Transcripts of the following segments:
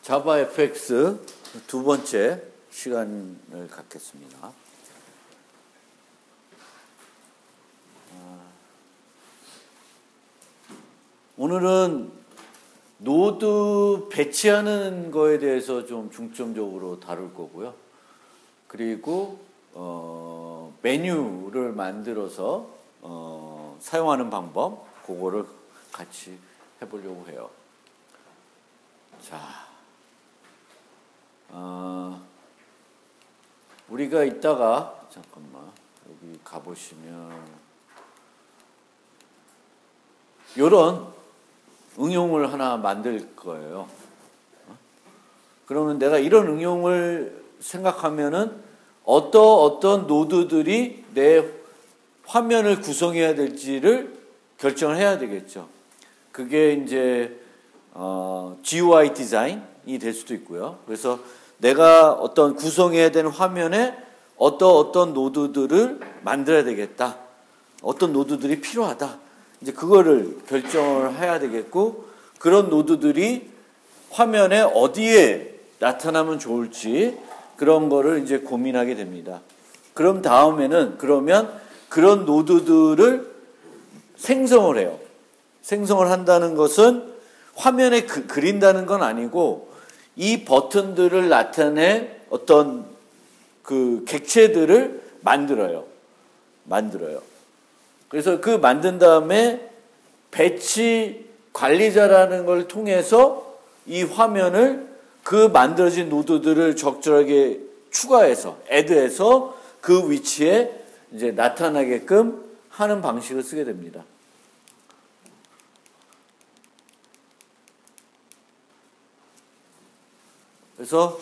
자바 FX 두 번째 시간을 갖겠습니다. 오늘은 노드 배치하는 거에 대해서 좀 중점적으로 다룰 거고요. 그리고 메뉴를 만들어서 사용하는 방법, 그거를 같이 해보려고 해요. 자, 우리가 이따가 잠깐만 여기 가보시면 이런 응용을 하나 만들 거예요. 그러면 내가 이런 응용을 생각하면은 어떤 노드들이 내 화면을 구성해야 될지를 결정을 해야 되겠죠. 그게 이제 GUI 디자인이 될 수도 있고요. 그래서 내가 어떤 구성해야 되는 화면에 어떤 노드들을 만들어야 되겠다. 어떤 노드들이 필요하다. 이제 그거를 결정을 해야 되겠고, 그런 노드들이 화면에 어디에 나타나면 좋을지 그런 거를 이제 고민하게 됩니다. 그럼 다음에는 그러면 그런 노드들을 생성을 해요. 생성을 한다는 것은 화면에 그린다는 건 아니고 이 버튼들을 나타낸 어떤 그 객체들을 만들어요. 그래서 그 만든 다음에 배치 관리자라는 걸 통해서 이 화면을 그 만들어진 노드들을 적절하게 추가해서, 애드해서 그 위치에 이제 나타나게끔 하는 방식을 쓰게 됩니다. 그래서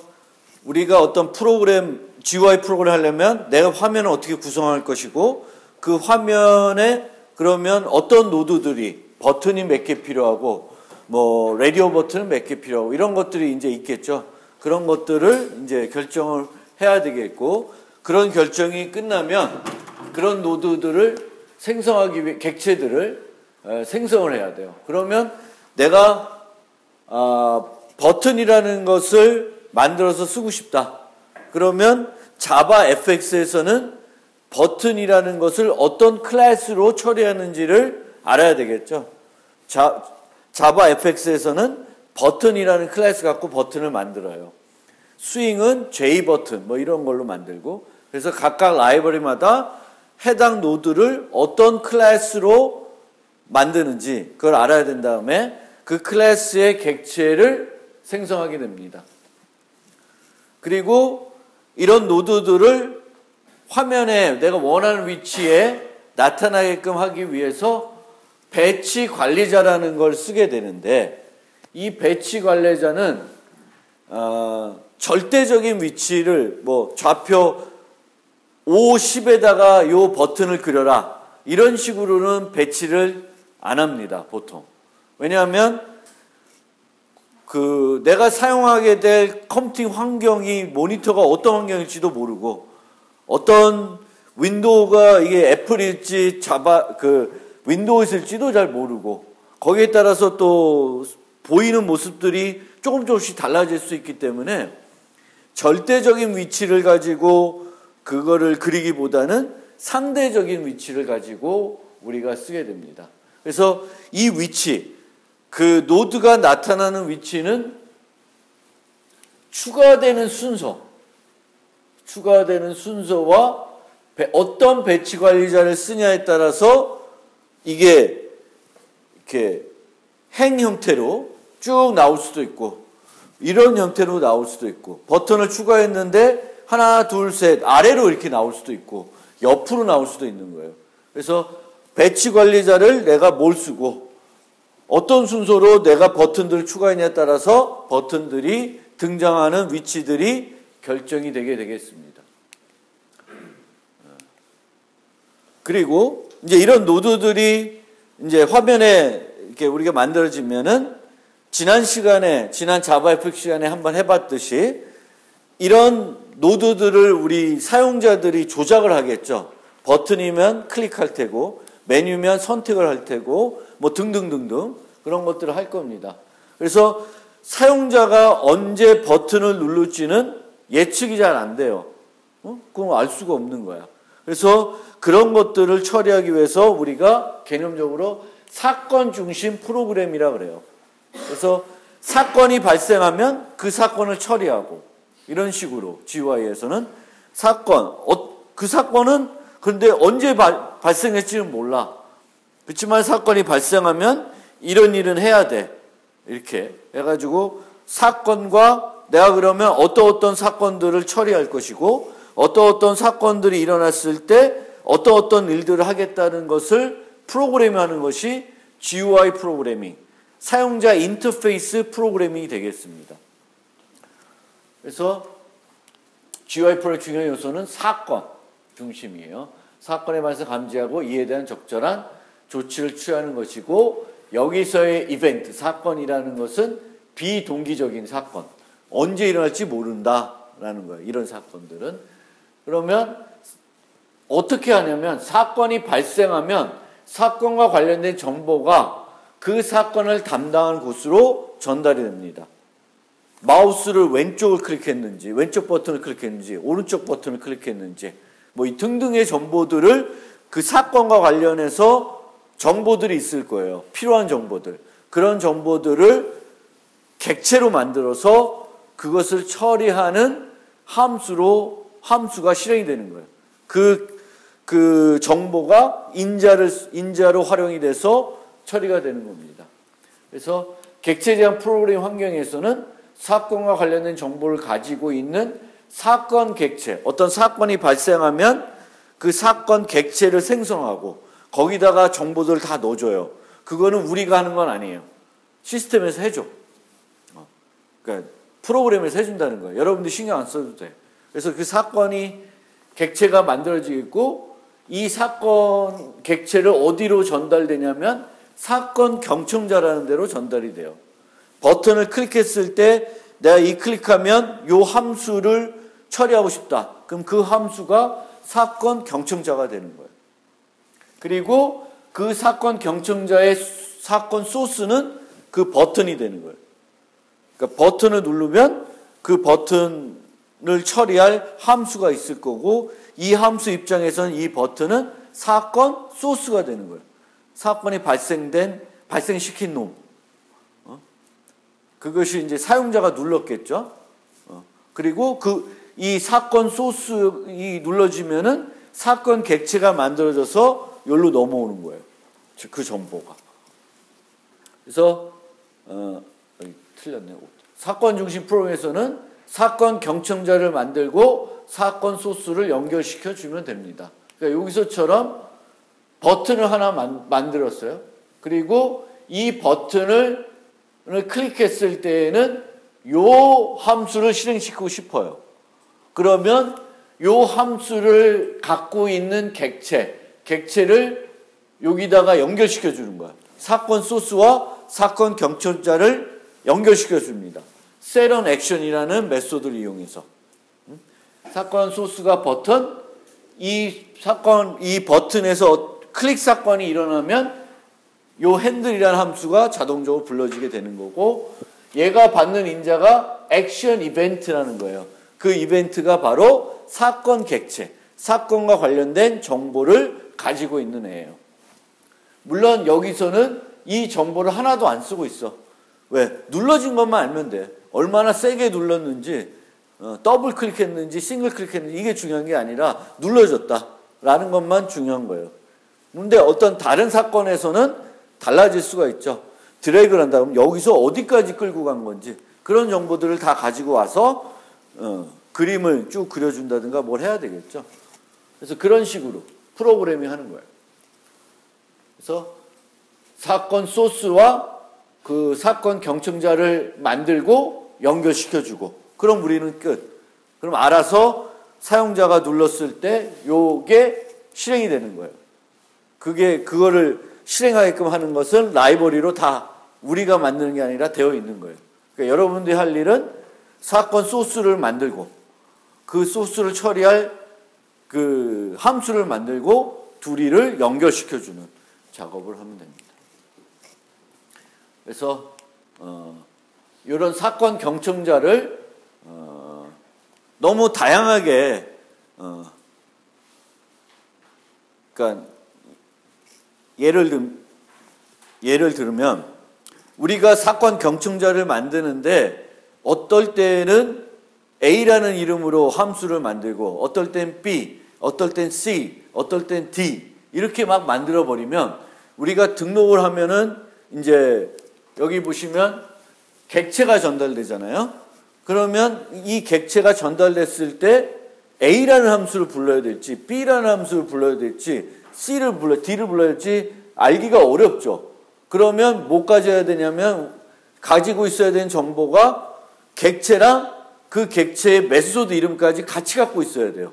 우리가 어떤 프로그램, GUI 프로그램 하려면 내가 화면을 어떻게 구성할 것이고, 그 화면에 그러면 어떤 노드들이, 버튼이 몇 개 필요하고, 뭐 라디오 버튼은 몇 개 필요하고, 이런 것들이 이제 있겠죠. 그런 것들을 이제 결정을 해야 되겠고, 그런 결정이 끝나면 그런 노드들을 생성하기 위해 객체들을 생성을 해야 돼요. 그러면 내가 버튼이라는 것을 만들어서 쓰고 싶다. 그러면 자바 FX에서는 버튼이라는 것을 어떤 클래스로 처리하는지를 알아야 되겠죠. 자바 FX에서는 버튼이라는 클래스 갖고 버튼을 만들어요. 스윙은 J 버튼 뭐 이런 걸로 만들고, 그래서 각각 라이브러리마다 해당 노드를 어떤 클래스로 만드는지 그걸 알아야 된 다음에 그 클래스의 객체를 생성하게 됩니다. 그리고 이런 노드들을 화면에 내가 원하는 위치에 나타나게끔 하기 위해서 배치 관리자라는 걸 쓰게 되는데, 이 배치 관리자는 절대적인 위치를 뭐 좌표 5, 10에다가 요 버튼을 그려라 이런 식으로는 배치를 안 합니다, 보통. 왜냐하면 내가 사용하게 될 컴퓨팅 환경이, 모니터가 어떤 환경일지도 모르고, 어떤 윈도우가 이게 애플일지 윈도우일지도 잘 모르고, 거기에 따라서 또 보이는 모습들이 조금씩 달라질 수 있기 때문에 절대적인 위치를 가지고 그거를 그리기보다는 상대적인 위치를 가지고 우리가 쓰게 됩니다. 그래서 이 위치, 그 노드가 나타나는 위치는 추가되는 순서와 어떤 배치 관리자를 쓰냐에 따라서 이게 이렇게 행 형태로 쭉 나올 수도 있고, 이런 형태로 나올 수도 있고, 버튼을 추가했는데 하나, 둘, 셋 아래로 이렇게 나올 수도 있고, 옆으로 나올 수도 있는 거예요. 그래서 배치 관리자를 내가 뭘 쓰고 어떤 순서로 내가 버튼들을 추가했냐에 따라서 버튼들이 등장하는 위치들이 결정이 되게 되겠습니다. 그리고 이제 이런 노드들이 이제 화면에 이렇게 우리가 만들어지면은 지난 자바 FX 시간에 한번 해봤듯이 이런 노드들을 우리 사용자들이 조작을 하겠죠. 버튼이면 클릭할 테고, 메뉴면 선택을 할 테고, 뭐 등등등등 그런 것들을 할 겁니다. 그래서 사용자가 언제 버튼을 누를지는 예측이 잘 안 돼요. 그건 알 수가 없는 거야. 그래서 그런 것들을 처리하기 위해서 우리가 개념적으로 사건 중심 프로그램이라 그래요. 그래서 사건이 발생하면 그 사건을 처리하고 이런 식으로 GUI에서는 그 사건은 근데 언제 발생했지는 몰라. 그렇지만 사건이 발생하면 이런 일은 해야 돼. 이렇게 해가지고 사건과 내가 그러면 어떤 사건들을 처리할 것이고 어떤 사건들이 일어났을 때 어떤 일들을 하겠다는 것을 프로그래밍하는 것이 GUI 프로그래밍, 사용자 인터페이스 프로그래밍이 되겠습니다. 그래서 GUI 프로그래밍 중요한 요소는 사건 중심이에요. 사건에 관해서 감지하고 이에 대한 적절한 조치를 취하는 것이고 여기서의 이벤트, 사건이라는 것은 비동기적인 사건, 언제 일어날지 모른다라는 거예요. 이런 사건들은. 그러면 어떻게 하냐면 사건이 발생하면 사건과 관련된 정보가 그 사건을 담당하는 곳으로 전달이 됩니다. 마우스를 왼쪽을 클릭했는지, 왼쪽 버튼을 클릭했는지, 오른쪽 버튼을 클릭했는지, 뭐 이 등등의 정보들을 그 사건과 관련해서 정보들이 있을 거예요. 필요한 정보들. 그런 정보들을 객체로 만들어서 그것을 처리하는 함수가 실행이 되는 거예요. 그 정보가 인자로 활용이 돼서 처리가 되는 겁니다. 그래서 객체 제한 프로그램 환경에서는 사건과 관련된 정보를 가지고 있는 사건 객체, 어떤 사건이 발생하면 그 사건 객체를 생성하고 거기다가 정보들을 다 넣어줘요. 그거는 우리가 하는 건 아니에요. 시스템에서 해줘. 그러니까 프로그램에서 해준다는 거예요. 여러분들 신경 안 써도 돼. 그래서 그 사건이 객체가 만들어지고 이 사건 객체를 어디로 전달되냐면 사건 경청자라는 데로 전달이 돼요. 버튼을 클릭했을 때 내가 이 클릭하면 이 함수를 처리하고 싶다. 그럼 그 함수가 사건 경청자가 되는 거예요. 그리고 그 사건 경청자의 사건 소스는 그 버튼이 되는 거예요. 그러니까 버튼을 누르면 그 버튼을 처리할 함수가 있을 거고 이 함수 입장에서는 이 버튼은 사건 소스가 되는 거예요. 사건이 발생시킨 놈. 그것이 이제 사용자가 눌렀겠죠. 그리고 이 사건 소스이 눌러지면은 사건 객체가 만들어져서 여기로 넘어오는 거예요. 그 정보가. 그래서 틀렸네요. 사건 중심 프로그램에서는 사건 경청자를 만들고 사건 소스를 연결시켜 주면 됩니다. 그러니까 여기서처럼 버튼을 하나 만들었어요. 그리고 이 버튼을 클릭했을 때에는 요 함수를 실행시키고 싶어요. 그러면 요 함수를 갖고 있는 객체를 여기다가 연결시켜 주는 거야. 사건 소스와 사건 경청자를 연결시켜 줍니다. set on action이라는 메소드를 이용해서. 사건 소스가 버튼, 이 버튼에서 클릭 사건이 일어나면 요 핸들이라는 함수가 자동적으로 불러지게 되는 거고 얘가 받는 인자가 액션 이벤트라는 거예요. 그 이벤트가 바로 사건 객체, 사건과 관련된 정보를 가지고 있는 애예요. 물론 여기서는 이 정보를 하나도 안 쓰고 있어. 왜? 눌러진 것만 알면 돼. 얼마나 세게 눌렀는지, 더블 클릭했는지, 싱글 클릭했는지 이게 중요한 게 아니라 눌러졌다라는 것만 중요한 거예요. 근데 어떤 다른 사건에서는 달라질 수가 있죠. 드래그를 한다 그러면 여기서 어디까지 끌고 간 건지 그런 정보들을 다 가지고 와서 그림을 쭉 그려준다든가 뭘 해야 되겠죠. 그래서 그런 식으로 프로그래밍 하는 거예요. 그래서 사건 소스와 그 사건 경청자를 만들고 연결시켜주고 그럼 우리는 끝. 그럼 알아서 사용자가 눌렀을 때 요게 실행이 되는 거예요. 그거를 실행하게끔 하는 것은 라이브러리로 다 우리가 만드는 게 아니라 되어 있는 거예요. 그러니까 여러분들이 할 일은 사건 소스를 만들고 그 소스를 처리할 그 함수를 만들고 둘이를 연결시켜주는 작업을 하면 됩니다. 그래서 이런 사건 경청자를 너무 다양하게 그러니까 예를 들면 우리가 사건 경청자를 만드는데 어떨 때는 A라는 이름으로 함수를 만들고 어떨 땐 B, 어떨 땐 C, 어떨 땐 D 이렇게 막 만들어 버리면 우리가 등록을 하면은 이제 여기 보시면 객체가 전달되잖아요. 그러면 이 객체가 전달됐을 때 A라는 함수를 불러야 될지 B라는 함수를 불러야 될지 D를 불러야 될지 알기가 어렵죠. 그러면 뭐 가져야 되냐면 가지고 있어야 되는 정보가 객체랑 그 객체의 메소드 이름까지 같이 갖고 있어야 돼요.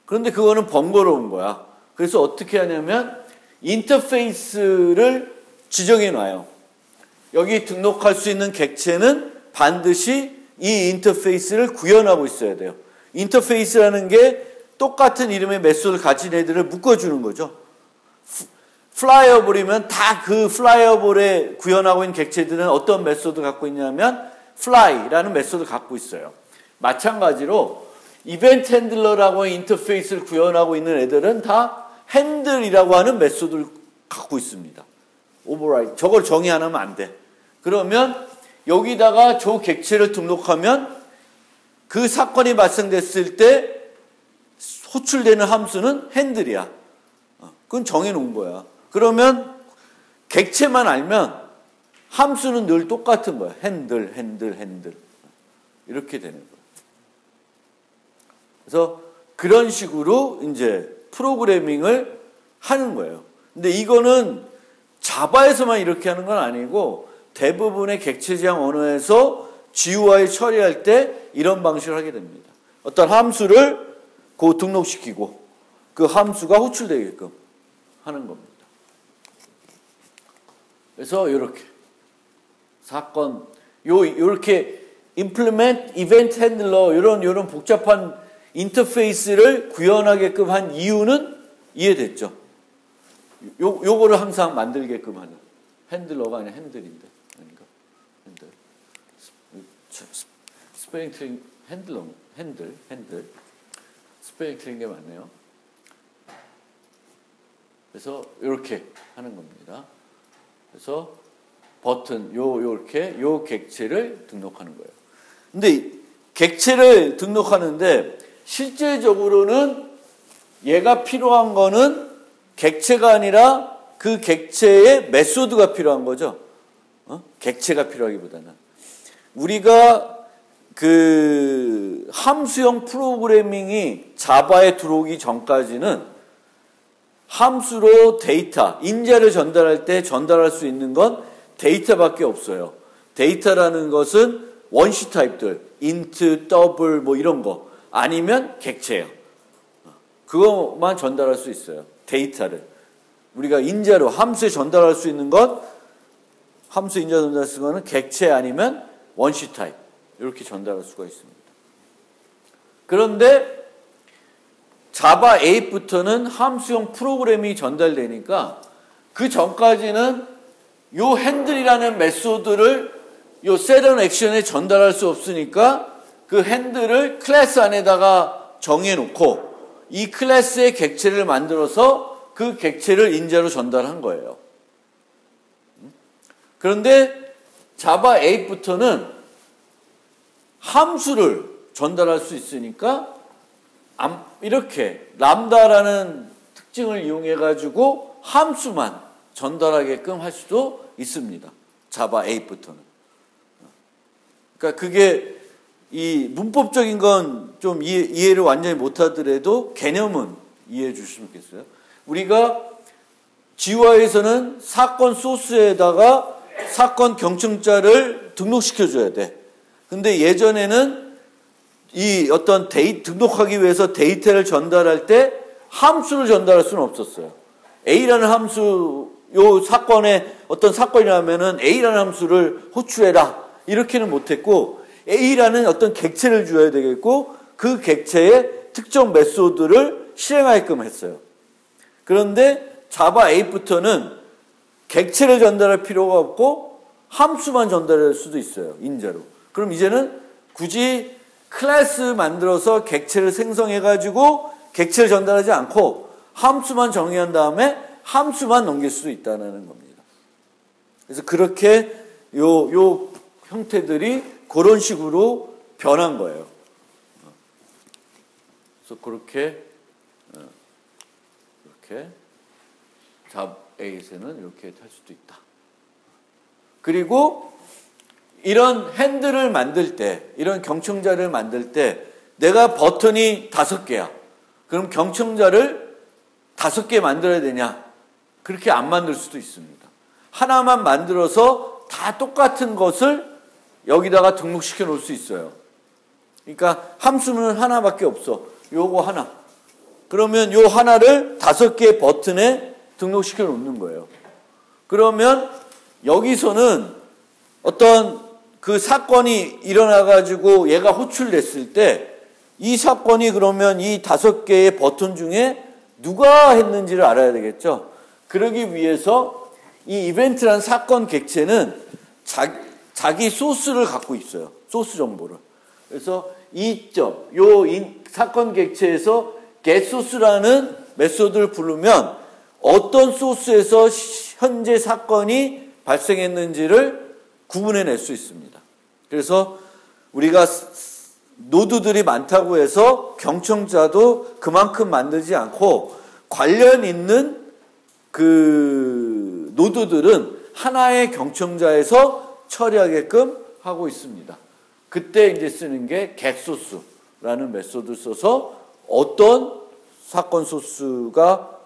그런데 그거는 번거로운 거야. 그래서 어떻게 하냐면 인터페이스를 지정해 놔요. 여기 등록할 수 있는 객체는 반드시 이 인터페이스를 구현하고 있어야 돼요. 인터페이스라는 게 똑같은 이름의 메소드를 가진 애들을 묶어주는 거죠. 플라이어블이면 다 그 플라이어블에 구현하고 있는 객체들은 어떤 메소드를 갖고 있냐면 fly라는 메소드를 갖고 있어요. 마찬가지로 이벤트 핸들러라고 인터페이스를 구현하고 있는 애들은 다 핸들이라고 하는 메소드를 갖고 있습니다. override. 저걸 정의 안 하면 안 돼. 그러면 여기다가 저 객체를 등록하면 그 사건이 발생됐을 때 호출되는 함수는 핸들이야. 그건 정해놓은 거야. 그러면 객체만 알면 함수는 늘 똑같은 거야. 핸들. 이렇게 되는 거야. 그래서 그런 식으로 이제 프로그래밍을 하는 거예요. 근데 이거는 자바에서만 이렇게 하는 건 아니고 대부분의 객체 지향 언어에서 GUI 처리할 때 이런 방식을 하게 됩니다. 어떤 함수를 등록시키고 그 함수가 호출되게끔 하는 겁니다. 그래서 이렇게 사건 요렇게 implement event handler 이런 복잡한 인터페이스를 구현하게끔 한 이유는 이해됐죠? 요거를 항상 만들게끔 하는 핸들러가 아니라 핸들인데 그러니까 핸들 스페링 트릭 핸들 스페링 트릭 게 맞네요. 그래서 이렇게 하는 겁니다. 그래서 버튼 요렇게 요 객체를 등록하는 거예요. 근데 객체를 등록하는데 실제적으로는 얘가 필요한 거는 객체가 아니라 그 객체의 메소드가 필요한 거죠. 객체가 필요하기보다는 우리가 그 함수형 프로그래밍이 자바에 들어오기 전까지는 함수로 데이터, 인자를 전달할 때 전달할 수 있는 건 데이터밖에 없어요. 데이터라는 것은 원시 타입들, int, double 뭐 이런 거 아니면 객체예요. 그것만 전달할 수 있어요. 데이터를. 우리가 인자로 함수에 전달할 수 있는 것, 함수 인자 전달할 수 있는 것은 객체 아니면 원시 타입. 이렇게 전달할 수가 있습니다. 그런데 자바 8부터는 함수형 프로그램이 전달되니까 그 전까지는 요 핸들이라는 메소드를 요 셋온 액션에 전달할 수 없으니까 그 핸들을 클래스 안에다가 정해놓고 이 클래스의 객체를 만들어서 그 객체를 인자로 전달한 거예요. 그런데 자바 8부터는 함수를 전달할 수 있으니까 이렇게 람다라는 특징을 이용해 가지고 함수만 전달하게끔 할 수도 있습니다. 자바 8부터는. 그러니까 그게 이 문법적인 건 좀 이해를 완전히 못하더라도 개념은 이해해 주시면 좋겠어요. 우리가 GUI에서는 사건 소스에다가 사건 경청자를 등록시켜줘야 돼. 근데 예전에는 이 어떤 등록하기 위해서 데이터를 전달할 때 함수를 전달할 수는 없었어요. A라는 함수, 요 사건에 어떤 사건이라면은 A라는 함수를 호출해라. 이렇게는 못했고, A라는 어떤 객체를 줘야 되겠고, 그 객체의 특정 메소드를 실행하게끔 했어요. 그런데 자바 8부터는 객체를 전달할 필요가 없고, 함수만 전달할 수도 있어요. 인자로. 그럼 이제는 굳이 클래스 만들어서 객체를 생성해가지고 객체를 전달하지 않고 함수만 정의한 다음에 함수만 넘길 수도 있다는 겁니다. 그래서 그렇게 요 형태들이 그런 식으로 변한 거예요. 그래서 그렇게 잡A에서는 이렇게 할 수도 있다. 그리고 이런 핸들을 만들 때, 이런 경청자를 만들 때 내가 버튼이 5개야. 그럼 경청자를 5개 만들어야 되냐? 그렇게 안 만들 수도 있습니다. 하나만 만들어서 다 똑같은 것을 여기다가 등록시켜 놓을 수 있어요. 그러니까 함수는 하나밖에 없어. 요거 하나. 그러면 요 하나를 5개의 버튼에 등록시켜 놓는 거예요. 그러면 여기서는 어떤 그 사건이 일어나가지고 얘가 호출됐을 때 이 사건이 그러면 이 5개의 버튼 중에 누가 했는지를 알아야 되겠죠. 그러기 위해서 이 이벤트란 사건 객체는 자기 소스를 갖고 있어요. 소스 정보를. 그래서 사건 객체에서 getSource라는 메소드를 부르면 어떤 소스에서 현재 사건이 발생했는지를 구분해낼 수 있습니다. 그래서 우리가 노드들이 많다고 해서 경청자도 그만큼 만들지 않고 관련 있는 그 노드들은 하나의 경청자에서 처리하게끔 하고 있습니다. 그때 이제 쓰는 게 getSource라는 메소드를 써서 어떤 사건 소스가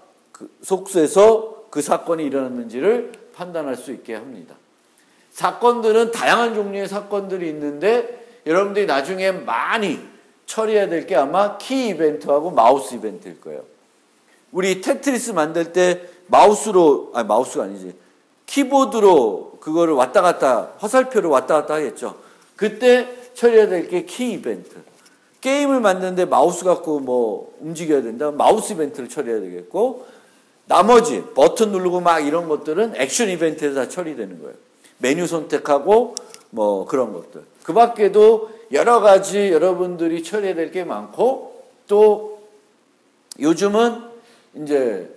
소스에서 그 사건이 일어났는지를 판단할 수 있게 합니다. 사건들은 다양한 종류의 사건들이 있는데 여러분들이 나중에 많이 처리해야 될 게 아마 키 이벤트하고 마우스 이벤트일 거예요. 우리 테트리스 만들 때 마우스가 아니지. 키보드로 그거를 왔다 갔다, 화살표를 왔다 갔다 하겠죠. 그때 처리해야 될 게 키 이벤트. 게임을 만드는데 마우스 갖고 뭐 움직여야 된다. 마우스 이벤트를 처리해야 되겠고, 나머지 버튼 누르고 막 이런 것들은 액션 이벤트에서 다 처리되는 거예요. 메뉴 선택하고 뭐 그런 것들. 그 밖에도 여러 가지 여러분들이 처리해야 될 게 많고, 또 요즘은 이제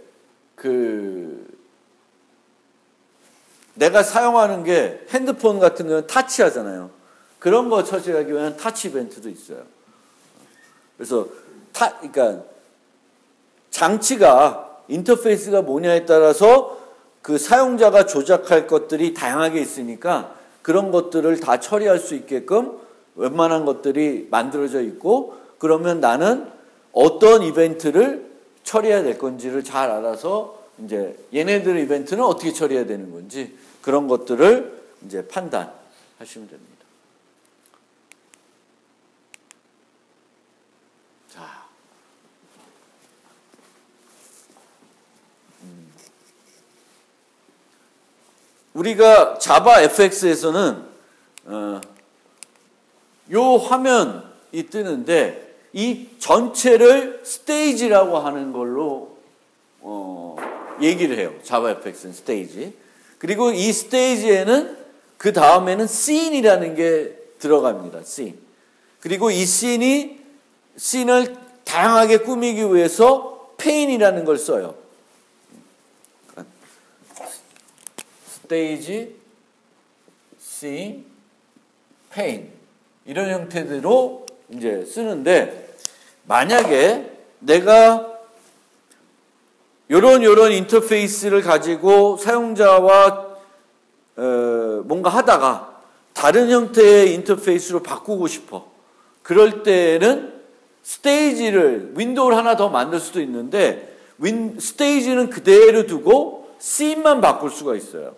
내가 사용하는 게 핸드폰 같은 경우는 타치 하잖아요. 그런 거 처리하기 위한 타치 이벤트도 있어요. 그래서 그러니까 장치가 인터페이스가 뭐냐에 따라서 그 사용자가 조작할 것들이 다양하게 있으니까 그런 것들을 다 처리할 수 있게끔 웬만한 것들이 만들어져 있고, 그러면 나는 어떤 이벤트를 처리해야 될 건지를 잘 알아서 이제 얘네들 이벤트는 어떻게 처리해야 되는 건지 그런 것들을 이제 판단하시면 됩니다. 자, 우리가 자바 FX에서는 요 화면이 뜨는데 이 전체를 스테이지라고 하는 걸로 얘기를 해요. 자바 FX는 스테이지. 그리고 이 스테이지에는 그 다음에는 씬이라는 게 들어갑니다. 씬. 그리고 이 씬을 다양하게 꾸미기 위해서 페인이라는 걸 써요. 스테이지, 씬, 페인. 이런 형태로 이제 쓰는데, 만약에 내가 요런 인터페이스를 가지고 사용자와 뭔가 하다가 다른 형태의 인터페이스로 바꾸고 싶어. 그럴 때는 스테이지를, 윈도우를 하나 더 만들 수도 있는데 스테이지는 그대로 두고 씬만 바꿀 수가 있어요.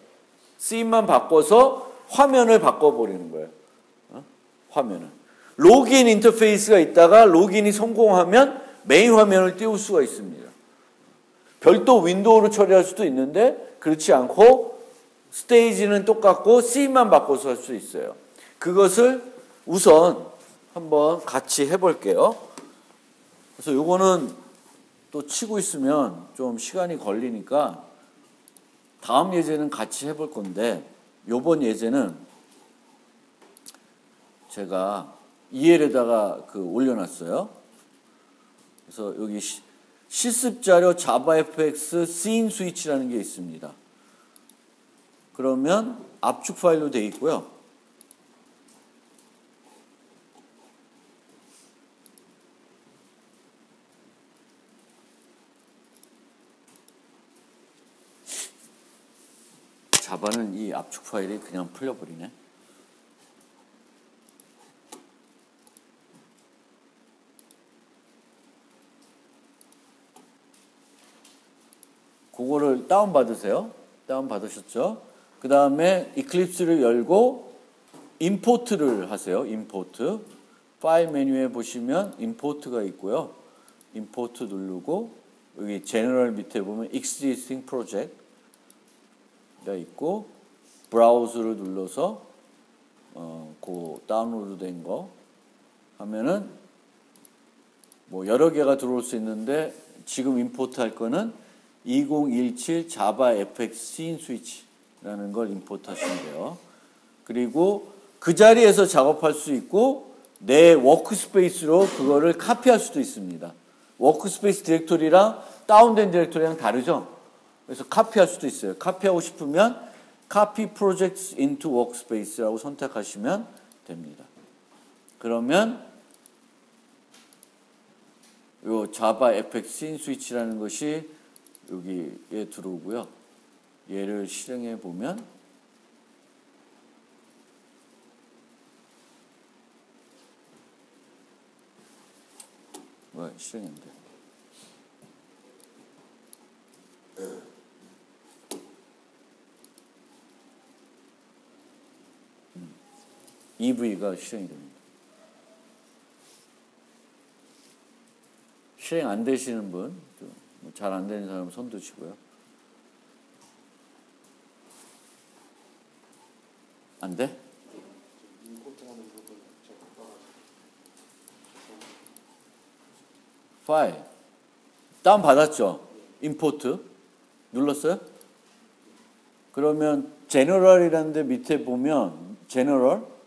씬만 바꿔서 화면을 바꿔버리는 거예요. 화면을. 로그인 인터페이스가 있다가 로그인이 성공하면 메인 화면을 띄울 수가 있습니다. 별도 윈도우로 처리할 수도 있는데 그렇지 않고 스테이지는 똑같고 씬만 바꿔서 할 수 있어요. 그것을 우선 한번 같이 해볼게요. 그래서 요거는 또 치고 있으면 좀 시간이 걸리니까 다음 예제는 같이 해볼 건데, 요번 예제는 제가 EL에다가 올려놨어요. 그래서 여기 실습 자료 JavaFX scene 스위치라는 게 있습니다. 그러면 압축 파일로 되어 있고요. 자바는 이 압축 파일이 그냥 풀려버리네. 그거를 다운받으세요. 다운받으셨죠? 그 다음에 이클립스를 열고 임포트를 하세요. 임포트. 파일 메뉴에 보시면 임포트가 있고요. 임포트 누르고 여기 제너럴 밑에 보면 existing project 가 있고 브라우저를 눌러서 그 다운로드 된 거 하면은 뭐 여러 개가 들어올 수 있는데 지금 임포트 할 거는 2017 JavaFX scene switch라는 걸 임포트 하시면 돼요. 그리고 그 자리에서 작업할 수 있고 내 워크스페이스로 그거를 카피할 수도 있습니다. 워크스페이스 디렉토리랑 다운된 디렉토리랑 다르죠? 그래서 카피할 수도 있어요. 카피하고 싶으면 Copy Projects into Workspace라고 선택하시면 됩니다. 그러면 요 JavaFX scene switch라는 것이 여기에 들어오고요. 얘를 실행해 보면 실행했는데 EV가 실행이 됩니다. 실행 안 되시는 분, 잘 안 되는 사람은 손 드시고요. 안 돼? 파일 다운 받았죠? 임포트 눌렀어요? 그러면 제너럴이라는 데 밑에 보면 제너럴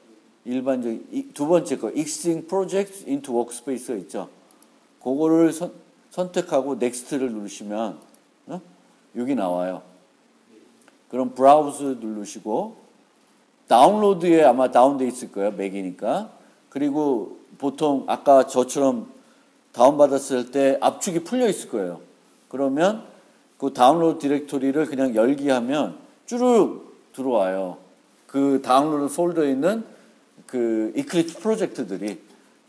일반적인 두 번째 거 existing projects into workspace가 있죠. 그거를 선택하고 next를 누르시면 여기 나와요. 그럼 브라우즈 누르시고 다운로드에 아마 다운돼 있을 거예요. 맥이니까. 그리고 보통 아까 저처럼 다운받았을 때 압축이 풀려 있을 거예요. 그러면 그 다운로드 디렉토리를 그냥 열기 하면 쭈르륵 들어와요. 그 다운로드 폴더에 있는 그 이클립스 프로젝트들이.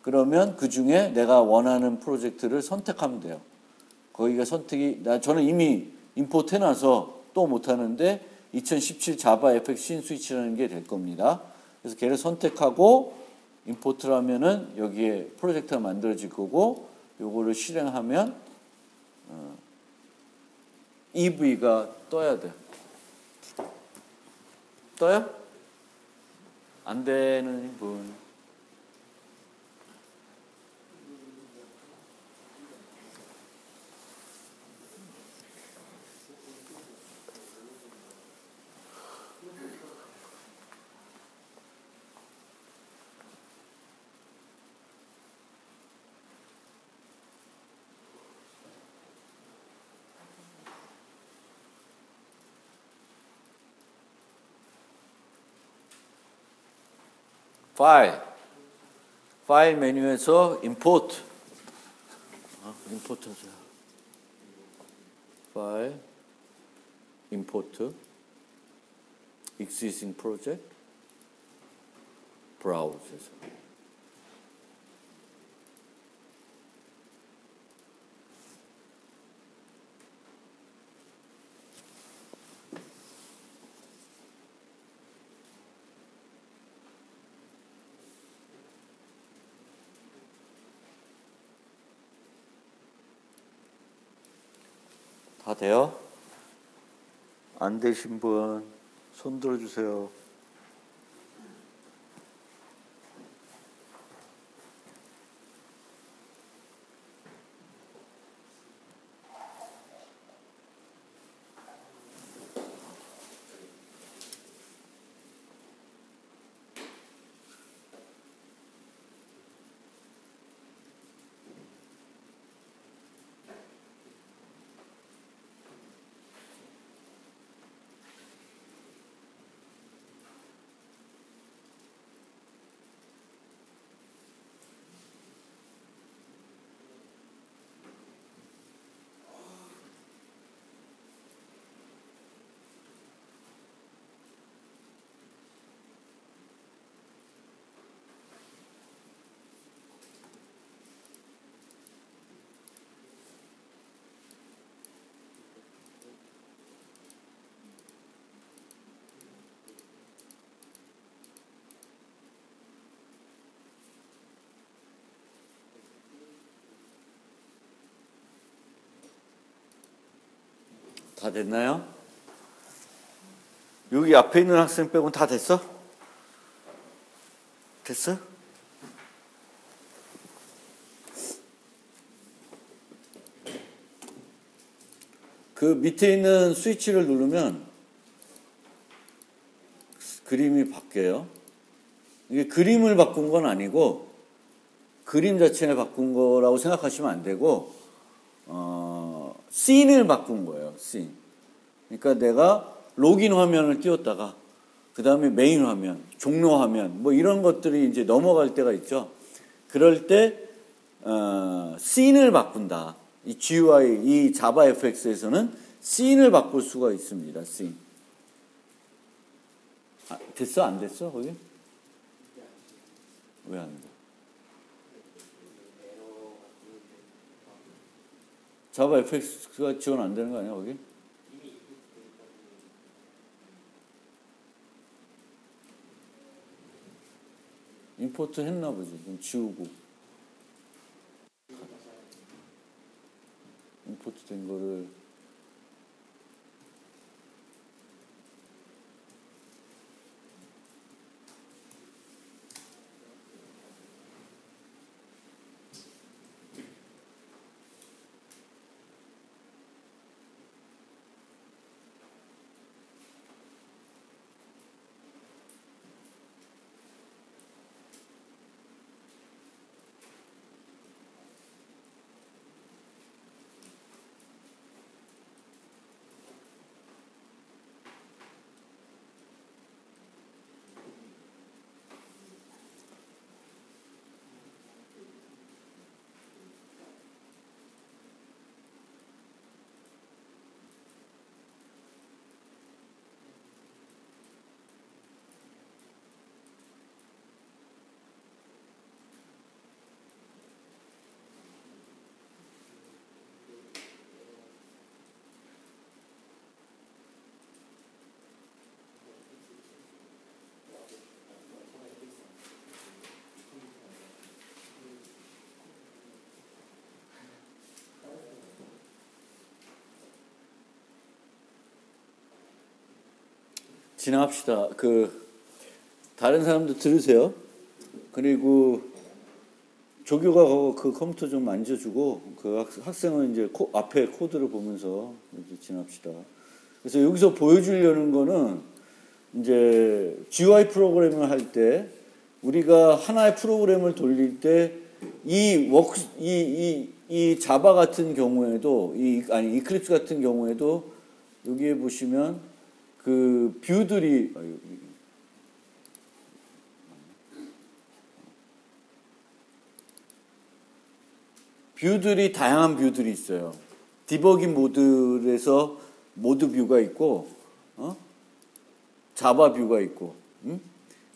그러면 그 중에 내가 원하는 프로젝트를 선택하면 돼요. 거기가 선택이, 저는 이미 임포트 해놔서 또 못하는데 2017 JavaFX scene switch라는 게 될 겁니다. 그래서 걔를 선택하고 임포트를 하면은 여기에 프로젝트가 만들어질 거고 요거를 실행하면 EV가 떠야 돼. 떠요? 안 되는 분. 파일 메뉴에서 임포트 하세요. 파일 임포트 existing project 브라우저에서 다 돼요? 안 되신 분 손 들어주세요. 다 됐나요? 여기 앞에 있는 학생 빼고는 다 됐어? 됐어? 그 밑에 있는 스위치를 누르면 그림이 바뀌어요. 이게 그림을 바꾼 건 아니고 그림 자체를 바꾼 거라고 생각하시면 안 되고 씬을 바꾼 거예요. 씬. 그러니까 내가 로긴 화면을 띄웠다가 그 다음에 메인 화면, 종료 화면 뭐 이런 것들이 이제 넘어갈 때가 있죠. 그럴 때 씬을 바꾼다. 이 GUI, 이 자바 FX에서는 씬을 바꿀 수가 있습니다. 씬. 됐어? 안 됐어? 거기? 왜 안 돼? 자바 FX가 지원 안 되는 거 아니야, 거기? 임포트 했나 보지. 좀 지우고. 임포트 된 거를. 진행합시다. 다른 사람도 들으세요. 그리고 조교가 그 컴퓨터 좀 만져주고 그 학생은 이제 앞에 코드를 보면서 이제 진행합시다. 그래서 여기서 보여주려는 거는 이제 GUI 프로그램을 할 때 우리가 하나의 프로그램을 돌릴 때 이 자바 같은 경우에도 이클립스 같은 경우에도 여기에 보시면 그 뷰들이 다양한 뷰들이 있어요. 디버깅 모드에서 모드 뷰가 있고 자바 뷰가 있고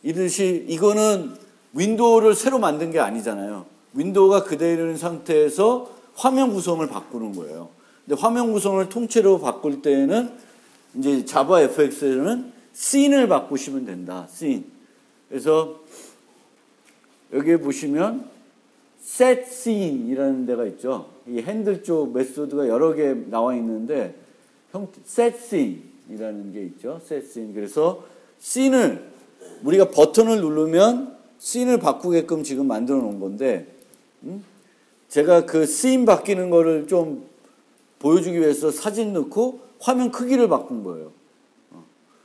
이듯이 이거는 윈도우를 새로 만든 게 아니잖아요. 윈도우가 그대로 있는 상태에서 화면 구성을 바꾸는 거예요. 근데 화면 구성을 통째로 바꿀 때에는 이제 자바 FX에는 씬을 바꾸시면 된다. 씬. 그래서 여기에 보시면 set scene이라는 데가 있죠. 이 핸들 쪽 메소드가 여러 개 나와 있는데 set scene이라는 게 있죠. set scene. 그래서 씬을 우리가 버튼을 누르면 씬을 바꾸게끔 지금 만들어 놓은 건데 제가 그 씬 바뀌는 거를 좀 보여주기 위해서 사진 넣고 화면 크기를 바꾼 거예요.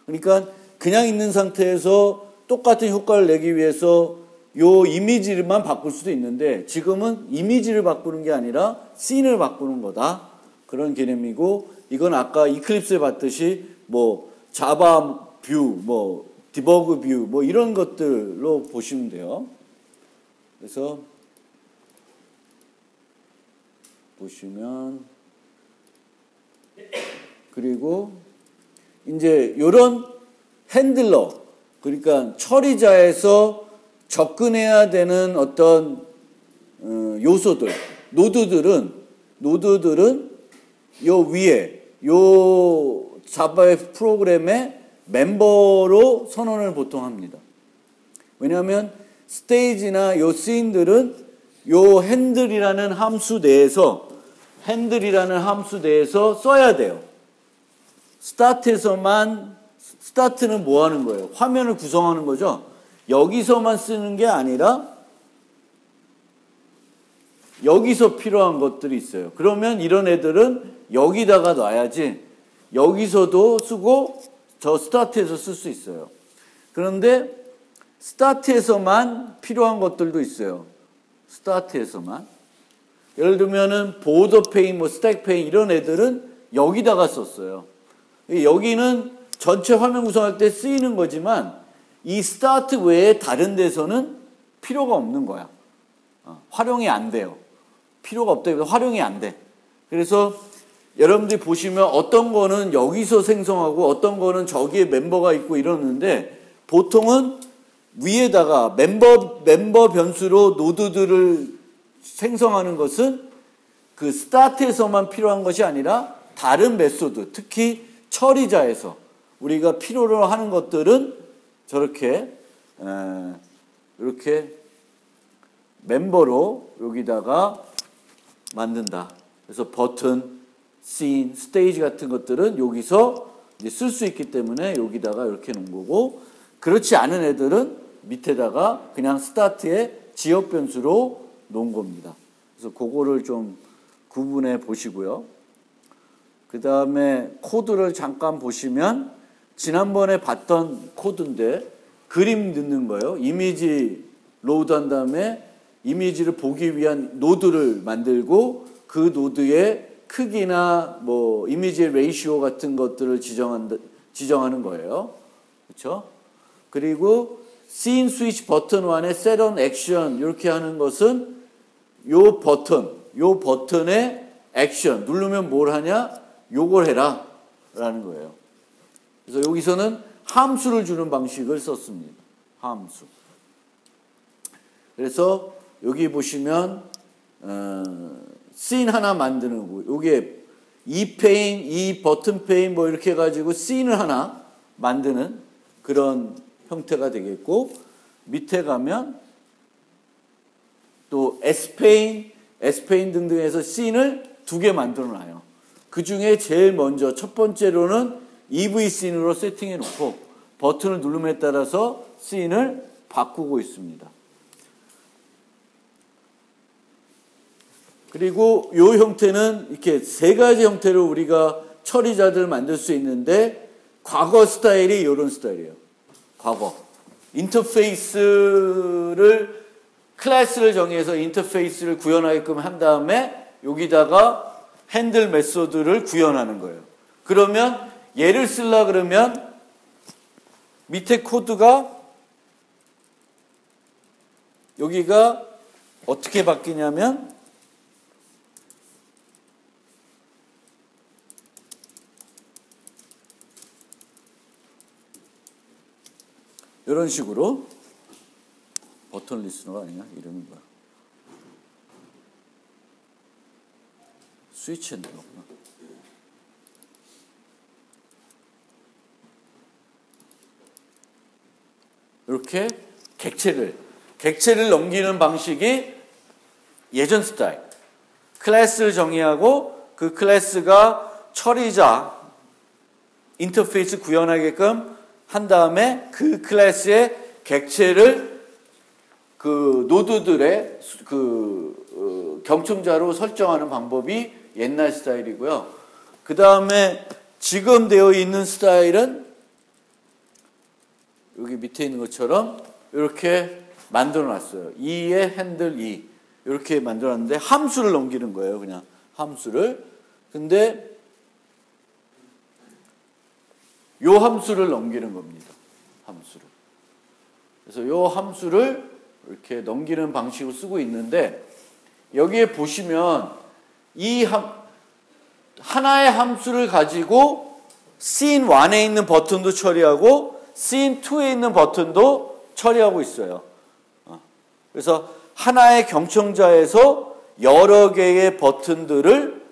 그러니까 그냥 있는 상태에서 똑같은 효과를 내기 위해서 요 이미지만 바꿀 수도 있는데 지금은 이미지를 바꾸는 게 아니라 씬을 바꾸는 거다. 그런 개념이고 이건 아까 이클립스에 봤듯이 뭐 자바 뷰, 뭐 디버그 뷰, 뭐 이런 것들로 보시면 돼요. 그래서 보시면 그리고 이제 이런 핸들러, 그러니까 처리자에서 접근해야 되는 어떤 요소들, 노드들은 요 위에 요 자바 프로그램의 멤버로 선언을 보통 합니다. 왜냐하면 스테이지나 요 씬들은 요 핸들이라는 함수 내에서 써야 돼요. 스타트는 뭐 하는 거예요? 화면을 구성하는 거죠. 여기서만 쓰는 게 아니라 여기서 필요한 것들이 있어요. 그러면 이런 애들은 여기다가 놔야지 여기서도 쓰고 저 스타트에서 쓸 수 있어요. 그런데 스타트에서만 필요한 것들도 있어요. 스타트에서만. 예를 들면은 보더 페인, 뭐 스택 페인 이런 애들은 여기다가 썼어요. 여기는 전체 화면 구성할 때 쓰이는 거지만 이 스타트 외에 다른 데서는 필요가 없는 거야. 활용이 안 돼요. 필요가 없다 해서 활용이 안 돼. 그래서 여러분들이 보시면 어떤 거는 여기서 생성하고 어떤 거는 저기에 멤버가 있고 이러는데 보통은 위에다가 멤버 변수로 노드들을 생성하는 것은 그 스타트에서만 필요한 것이 아니라 다른 메소드, 특히 처리자에서 우리가 필요로 하는 것들은 저렇게 이렇게 멤버로 여기다가 만든다. 그래서 버튼, 씬, 스테이지 같은 것들은 여기서 쓸 수 있기 때문에 여기다가 이렇게 놓은 거고, 그렇지 않은 애들은 밑에다가 그냥 스타트의 지역 변수로 놓은 겁니다. 그래서 그거를 좀 구분해 보시고요. 그 다음에 코드를 잠깐 보시면 지난번에 봤던 코드인데 그림 넣는 거예요. 이미지 로드한 다음에 이미지를 보기 위한 노드를 만들고 그 노드의 크기나 뭐 이미지의 레이시오 같은 것들을 지정하는 거예요. 그렇죠? 그리고 씬 스위치 버튼 1에 set on action 이렇게 하는 것은 요 버튼의 액션 누르면 뭘 하냐? 요걸 해라 라는 거예요. 그래서 여기서는 함수를 주는 방식을 썼습니다. 함수. 그래서 여기 보시면 씬 하나 만드는 거. 요게 이 페인, 이 버튼 페인 뭐 이렇게 해가지고 씬을 하나 만드는 그런 형태가 되겠고, 밑에 가면 또 S페인 등등해서 씬을 2개 만들어 놔요. 그 중에 제일 먼저 첫 번째로는 EV 씬으로 세팅해 놓고 버튼을 누름에 따라서 씬을 바꾸고 있습니다. 그리고 이 형태는 이렇게 3가지 형태로 우리가 처리자들을 만들 수 있는데, 과거 스타일이 이런 스타일이에요. 과거. 인터페이스를, 클래스를 정해서 인터페이스를 구현하게끔 한 다음에 여기다가 핸들 메소드를 구현하는 거예요. 그러면 얘를 쓰려 그러면 밑에 코드가 여기가 어떻게 바뀌냐면 이런 식으로, 버튼 리스너가 아니냐? 이름이 뭐야? 스위치 핸들구나. 이렇게 객체를 넘기는 방식이 예전 스타일. 클래스를 정의하고 그 클래스가 처리자, 인터페이스 구현하게끔 한 다음에 그 클래스의 객체를 그 노드들의 경청자로 설정하는 방법이 옛날 스타일이고요. 그 다음에 지금 되어 있는 스타일은 여기 밑에 있는 것처럼 이렇게 만들어 놨어요. 2의 핸들 2 이렇게 만들어 놨는데 함수를 넘기는 거예요. 그냥 함수를. 근데 요 함수를 넘기는 겁니다. 함수를. 그래서 요 함수를 이렇게 넘기는 방식으로 쓰고 있는데, 여기에 보시면 이 하나의 함수를 가지고 씬 1에 있는 버튼도 처리하고 씬 2에 있는 버튼도 처리하고 있어요. 그래서 하나의 경청자에서 여러 개의 버튼들을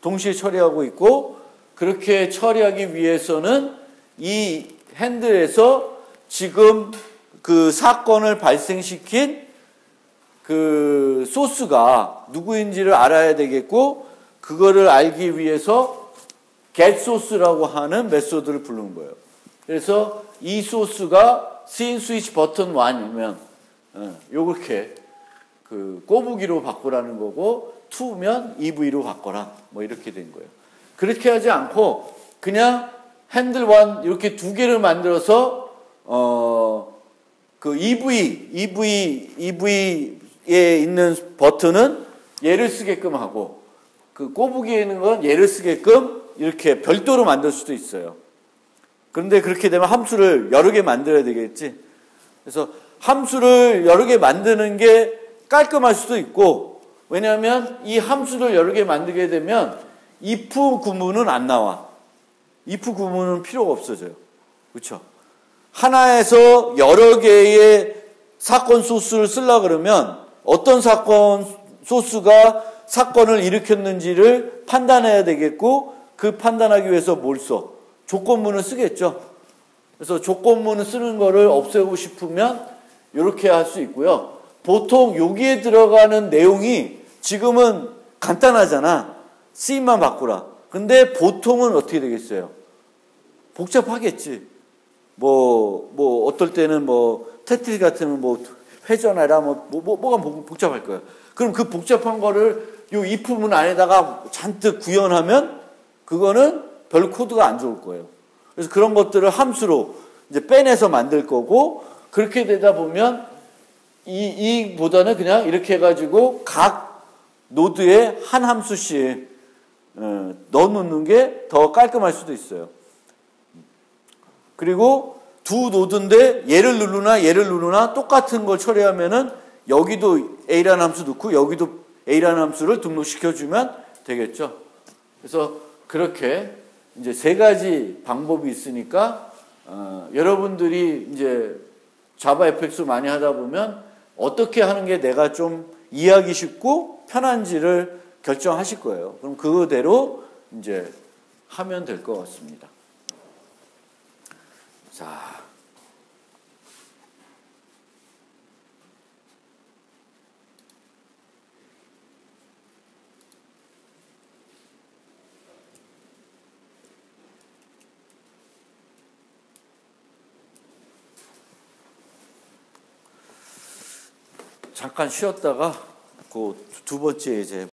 동시에 처리하고 있고, 그렇게 처리하기 위해서는 이 핸들에서 지금 그 사건을 발생시킨 그 소스가 누구인지를 알아야 되겠고, 그거를 알기 위해서 get 소스라고 하는 메소드를 부르는 거예요. 그래서 이 소스가 scene switch 버튼 1이면 요렇게 그 꼬부기로 바꾸라는 거고 2면 EV로 바꿔라. 뭐 이렇게 된 거예요. 그렇게 하지 않고 그냥 핸들 1 이렇게 두 개를 만들어서 그 EV에 있는 버튼은 얘를 쓰게끔 하고 그 꼬부기에 있는 건 얘를 쓰게끔 이렇게 별도로 만들 수도 있어요. 그런데 그렇게 되면 함수를 여러 개 만들어야 되겠지. 그래서 함수를 여러 개 만드는 게 깔끔할 수도 있고, 왜냐하면 이 함수를 여러 개 만들게 되면 if 구문은 안 나와. if 구문은 필요가 없어져요. 그렇죠? 하나에서 여러 개의 사건 소스를 쓰려고 그러면 어떤 사건 소스가 사건을 일으켰는지를 판단해야 되겠고, 그 판단하기 위해서 뭘 써? 조건문을 쓰겠죠. 그래서 조건문을 쓰는 거를 없애고 싶으면 이렇게 할 수 있고요. 보통 여기에 들어가는 내용이 지금은 간단하잖아. C만 바꾸라. 근데 보통은 어떻게 되겠어요? 복잡하겠지. 어떨 때는 테트리스 같은 회전해라, 뭐가 복잡할 거예요. 그럼 그 복잡한 거를 요 if문 안에다가 잔뜩 구현하면 그거는 별로 코드가 안 좋을 거예요. 그래서 그런 것들을 함수로 이제 빼내서 만들 거고, 그렇게 되다 보면 이보다는 그냥 이렇게 해가지고 각 노드에 한 함수씩 넣어놓는 게 더 깔끔할 수도 있어요. 그리고 두 노드인데 얘를 누르나 똑같은 걸 처리하면은 여기도 A라는 함수 넣고 여기도 A라는 함수를 등록시켜주면 되겠죠. 그래서 그렇게 이제 세 가지 방법이 있으니까 여러분들이 이제 자바 FX 많이 하다 보면 어떻게 하는 게 내가 좀 이해하기 쉽고 편한지를 결정하실 거예요. 그럼 그대로 이제 하면 될 것 같습니다. 자. 잠깐 쉬었다가 그 두 번째 이제